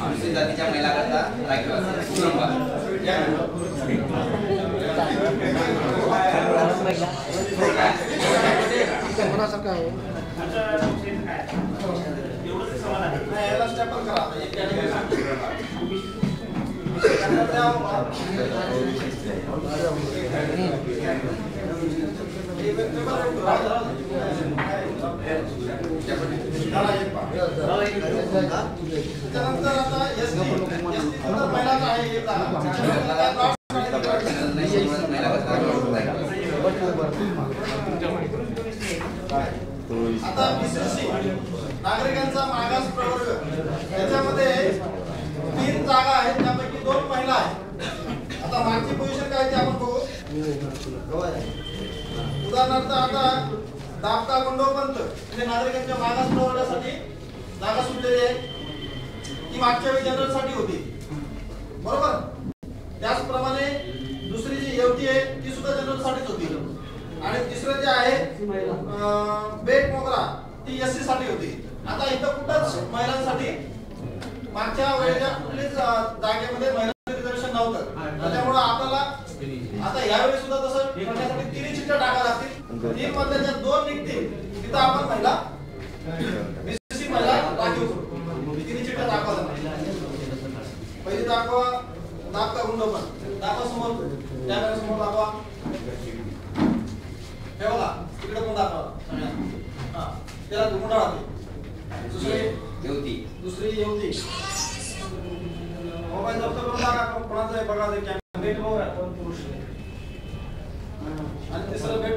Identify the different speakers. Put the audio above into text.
Speaker 1: अनुसूचित जातीच्या महिलांकरता
Speaker 2: आता बीसीसी नागरिकांचा मागास प्रवर्ग याच्यामध्ये 3 जागा आहेत, त्यापैकी 2 महिला आहेत. आता मागची पोझिशन काय ते आपण बघू. उदाहरणार्थ आता दापका गुंडोपंत म्हणजे नागरिकांच्या मागास प्रवर्गासाठी जागा सुटलेली आहे. ती मागच्या वेळी जनरल साठी होती, बरोबर. त्याचप्रमाणे दुसरी जी येवती आहे ती सुद्धा जनरल साठीच होती. आणि तिसरं जे आहे बेट मोगरा ती एससी साठी होती. आता इथं कुठंच महिलांसाठी मागच्या वेळेच्या कुठल्याच जागेमध्ये महिलांचं रिझर्वेशन नव्हतं. त्यामुळे आपल्याला आता यावेळी सुद्धा तसं करण्यासाठी 3 चिठ्ठ्या टाकाव्या लागतील. 3 मधल्या ज्या 2 निघतील तिथं आपण महिला बीसीसी महिला राखीव करू. 3 चिठ्ठ्या दाखवा. पहिली दाखवा दाखवा गुंडोपण दाखवा समोर, कॅमेरा समोर दाखवा. हे बघा तिकडे पण दाखवा सगळ्यांना. हां त्याला गुंडाळा. दुसरी येवती मोबाईल जप्त करून टाका. कोणाचं आहे बघा ते कॅमेरा. बेट मोगरा कोण पुरुष. आणि तिसरं बेट